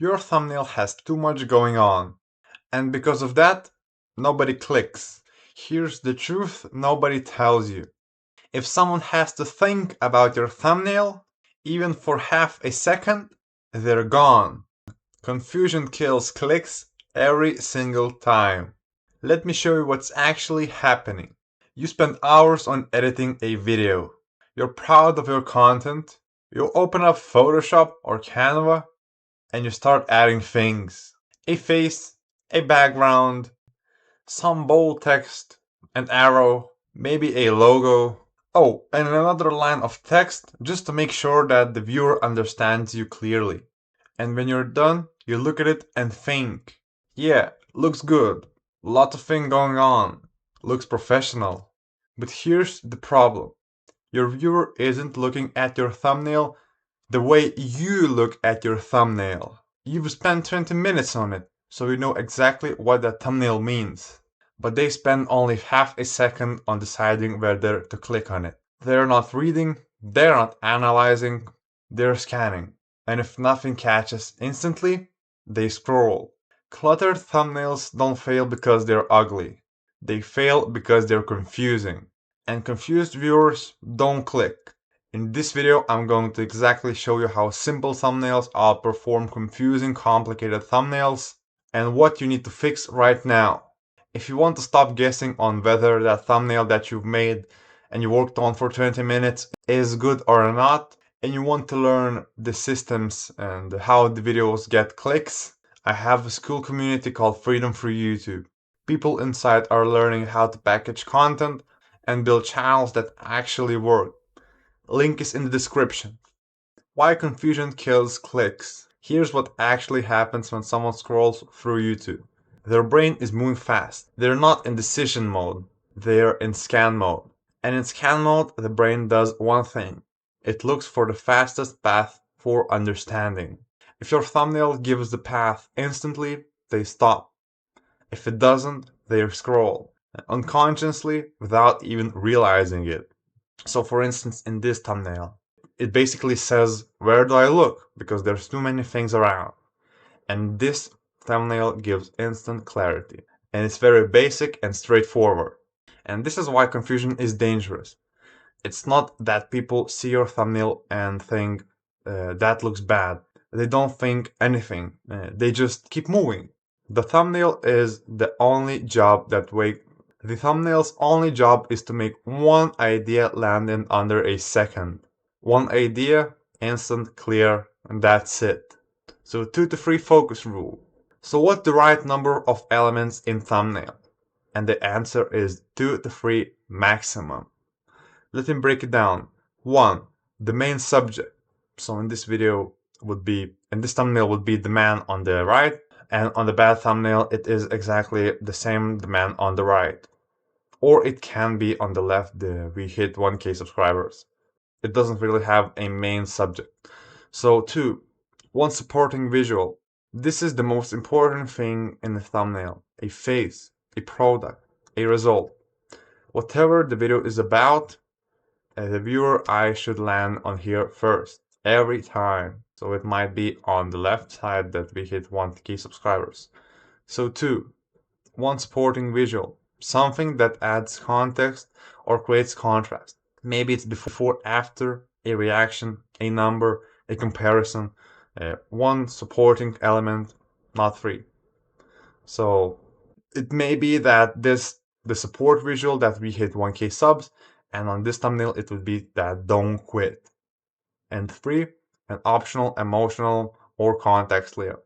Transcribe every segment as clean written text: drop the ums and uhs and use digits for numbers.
Your thumbnail has too much going on, and because of that, nobody clicks. Here's the truth nobody tells you. If someone has to think about your thumbnail, even for half a second, they're gone. Confusion kills clicks every single time. Let me show you what's actually happening. You spend hours on editing a video. You're proud of your content. You open up Photoshop or Canva and you start adding things. A face, a background, some bold text, an arrow, maybe a logo. Oh, and another line of text just to make sure that the viewer understands you clearly. And when you're done, you look at it and think, yeah, looks good. Lot of thing going on. Looks professional. But here's the problem. Your viewer isn't looking at your thumbnail the way you look at your thumbnail. You've spent 20 minutes on it, so you know exactly what that thumbnail means. But they spend only half a second on deciding whether to click on it. They're not reading, they're not analyzing, they're scanning. And if nothing catches instantly, they scroll. Cluttered thumbnails don't fail because they're ugly. They fail because they're confusing. And confused viewers don't click. In this video, I'm going to exactly show you how simple thumbnails outperform confusing, complicated thumbnails and what you need to fix right now. If you want to stop guessing on whether that thumbnail that you've made and you worked on for 20 minutes is good or not, and you want to learn the systems and how the videos get clicks, I have a school community called Freedom Through YouTube. People inside are learning how to package content and build channels that actually work. Link is in the description. Why confusion kills clicks? Here's what actually happens when someone scrolls through YouTube. Their brain is moving fast. They're not in decision mode, they're in scan mode. And in scan mode, the brain does one thing. It looks for the fastest path for understanding. If your thumbnail gives the path instantly, they stop. If it doesn't, they scroll, unconsciously without even realizing it. So for instance, in this thumbnail, it basically says, where do I look? Because there's too many things around. And this thumbnail gives instant clarity. And it's very basic and straightforward. And this is why confusion is dangerous. It's not that people see your thumbnail and think that looks bad. They don't think anything. They just keep moving. The thumbnail is the only job that the thumbnail's only job is to make one idea land in under a second. One idea, instant, clear, and that's it. So 2 to 3 focus rule. So what's the right number of elements in thumbnail? And the answer is 2 to 3 maximum. Let me break it down. 1. The main subject. So in this thumbnail would be the man on the right, and on the bad thumbnail it is exactly the same, the man on the right. Or it can be on the left, we hit 1K subscribers. It doesn't really have a main subject. So 2. One supporting visual. This is the most important thing in the thumbnail. A face, a product, a result. Whatever the video is about, the viewer eye should land on here first, every time. So it might be on the left side that we hit 1K subscribers. So 2. One supporting visual. Something that adds context or creates contrast. Maybe it's before, after, a reaction, a number, a comparison. One supporting element, not 3. So it may be that the support visual that we hit 1K subs, and on this thumbnail it would be that don't quit. And 3, an optional emotional or context layer.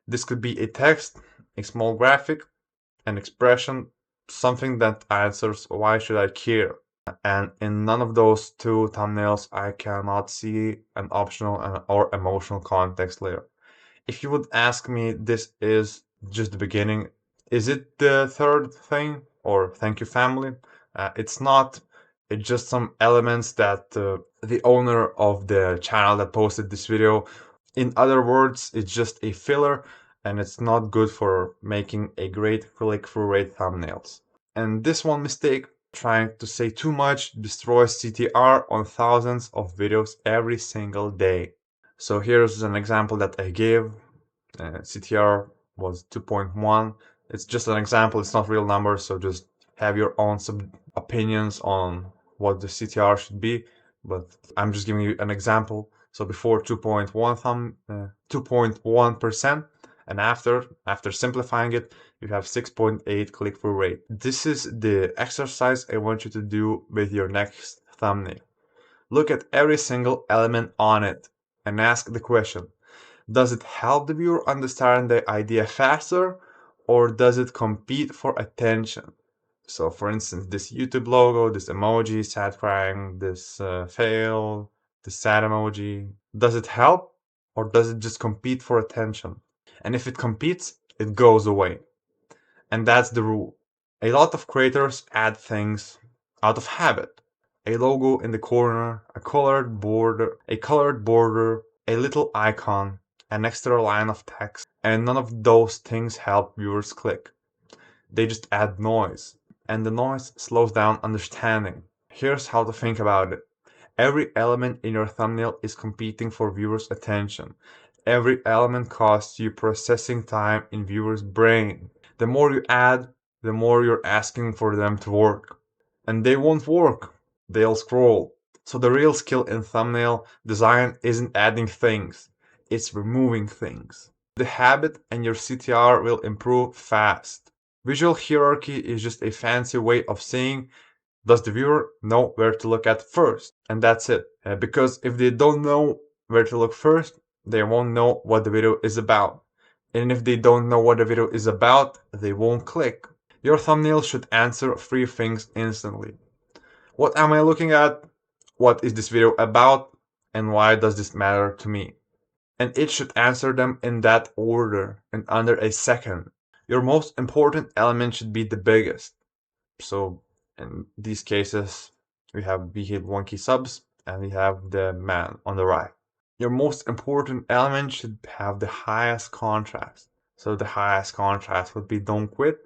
This could be a text, a small graphic, an expression, something that answers why should I care. And in none of those 2 thumbnails I cannot see an optional or emotional context layer. If you would ask me, this is just the beginning. Is it the third thing? Or thank you family? It's not. It's just some elements that the owner of the channel that posted this video. In other words, it's just a filler and it's not good for making a great click-through rate thumbnails. And this one mistake, trying to say too much, destroys CTR on thousands of videos every single day. So here's an example that I gave. CTR was 2.1. It's just an example, it's not real numbers, so just have your own opinions on what the CTR should be. But I'm just giving you an example. So before 2.1%, and after simplifying it, you have 6.8 click-through rate. This is the exercise I want you to do with your next thumbnail. Look at every single element on it and ask the question, does it help the viewer understand the idea faster, or does it compete for attention? So, for instance, this YouTube logo, this emoji, sad crying, this fail, the sad emoji, does it help, or does it just compete for attention? And if it competes, it goes away. And that's the rule. A lot of creators add things out of habit. A logo in the corner, a colored border, a little icon, an extra line of text, and none of those things help viewers click. They just add noise, and the noise slows down understanding. Here's how to think about it. Every element in your thumbnail is competing for viewers' attention. Every element costs you processing time in viewers' brain. The more you add, the more you're asking for them to work. And they won't work. They'll scroll. So the real skill in thumbnail design isn't adding things, it's removing things. The habit and your CTR will improve fast. Visual hierarchy is just a fancy way of saying, does the viewer know where to look at first? And that's it. Because if they don't know where to look first, they won't know what the video is about. And if they don't know what the video is about, they won't click. Your thumbnail should answer three things instantly. What am I looking at? What is this video about? And why does this matter to me? And it should answer them in that order in under a second. Your most important element should be the biggest. So in these cases, we hit 1K subs and we have the man on the right. Your most important element should have the highest contrast. So the highest contrast would be don't quit.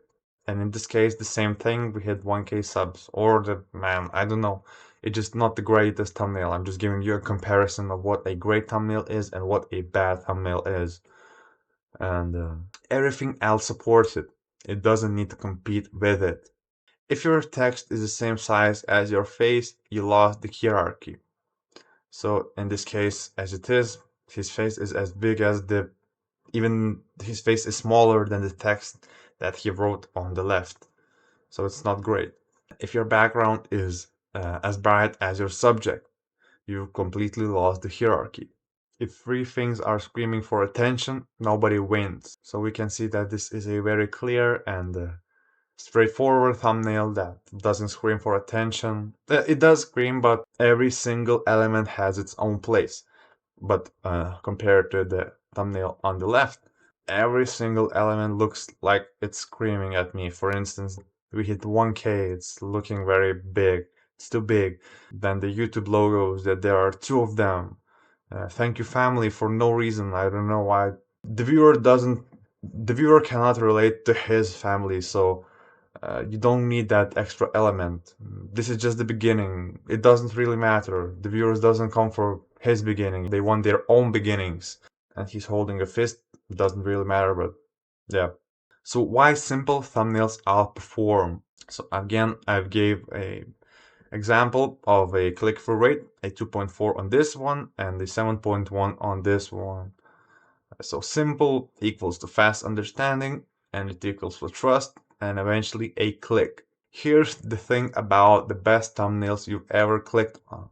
And in this case, the same thing, we hit 1K subs or the man, I don't know. It's just not the greatest thumbnail. I'm just giving you a comparison of what a great thumbnail is and what a bad thumbnail is. And everything else supports it. It doesn't need to compete with it. If your text is the same size as your face, you lost the hierarchy. So in this case, as it is, his face is as big as even his face is smaller than the text that he wrote on the left. So it's not great. If your background is as bright as your subject, you've completely lost the hierarchy. If three things are screaming for attention, nobody wins. So we can see that this is a very clear and straightforward thumbnail that doesn't scream for attention. It does scream, but every single element has its own place. But compared to the thumbnail on the left, every single element looks like it's screaming at me. For instance, we hit 1K, it's looking very big. It's too big. Then the YouTube logos, that there are two of them. Thank you family for no reason. I don't know why. The viewer cannot relate to his family, so you don't need that extra element. This is just the beginning. It doesn't really matter. The viewers doesn't come for his beginning. They want their own beginnings. And he's holding a fist. It doesn't really matter, but yeah. So why simple thumbnails outperform? So again, I've gave a example of a click-through rate, a 2.4 on this one and a 7.1 on this one. So simple equals to fast understanding, and it equals to trust, and eventually a click. Here's the thing about the best thumbnails you've ever clicked on.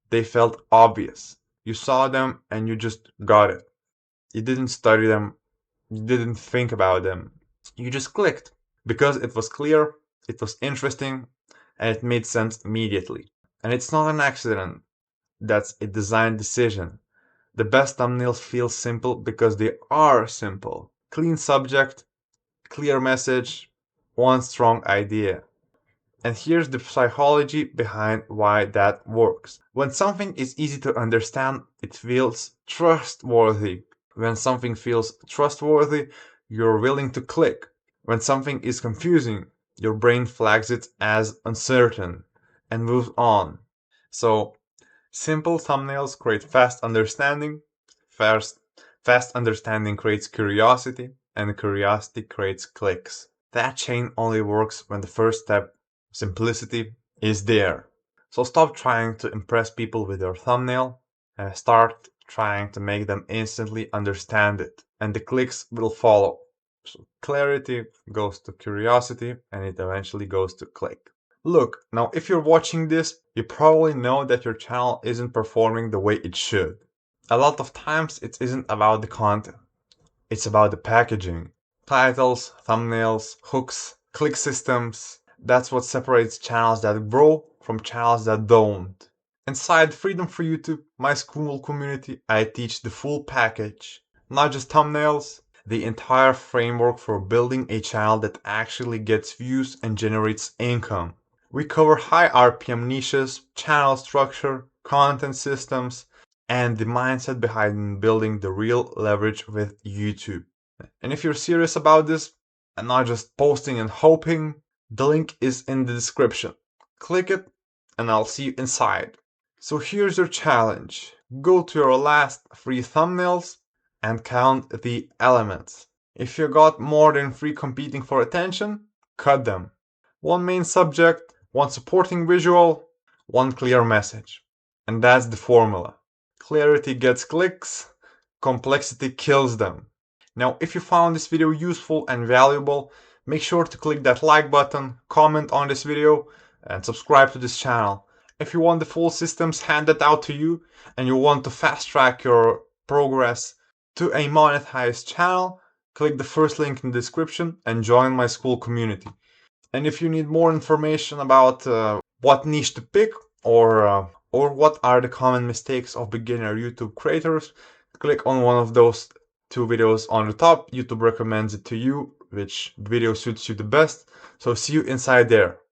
They felt obvious. You saw them and you just got it. You didn't study them, you didn't think about them. You just clicked. Because it was clear, it was interesting, and it made sense immediately. And it's not an accident. That's a design decision. The best thumbnails feel simple because they are simple. Clean subject, clear message, one strong idea. And here's the psychology behind why that works. When something is easy to understand, it feels trustworthy. When something feels trustworthy, you're willing to click. When something is confusing, your brain flags it as uncertain and moves on. So, simple thumbnails create fast understanding, fast Fast understanding creates curiosity, and curiosity creates clicks. That chain only works when the first step, simplicity, is there. So stop trying to impress people with your thumbnail and start trying to make them instantly understand it, and the clicks will follow. So clarity goes to curiosity and it eventually goes to click. Look, now if you're watching this, you probably know that your channel isn't performing the way it should. A lot of times it isn't about the content, it's about the packaging. Titles, thumbnails, hooks, click systems. That's what separates channels that grow from channels that don't. Inside Freedom for YouTube, my school community, I teach the full package. Not just thumbnails, the entire framework for building a channel that actually gets views and generates income. We cover high RPM niches, channel structure, content systems, and the mindset behind building the real leverage with YouTube. And if you're serious about this and not just posting and hoping, the link is in the description. Click it and I'll see you inside. So here's your challenge. Go to your last 3 thumbnails and count the elements. If you got more than 3 competing for attention, cut them. 1 main subject, 1 supporting visual, 1 clear message. And that's the formula. Clarity gets clicks, complexity kills them. Now, if you found this video useful and valuable, make sure to click that like button, comment on this video, and subscribe to this channel. If you want the full systems handed out to you and you want to fast track your progress to a monetized channel, click the first link in the description and join my school community. And if you need more information about what niche to pick or what are the common mistakes of beginner YouTube creators, click on one of those 2 videos on the top. YouTube recommends it to you, which video suits you the best. So see you inside there.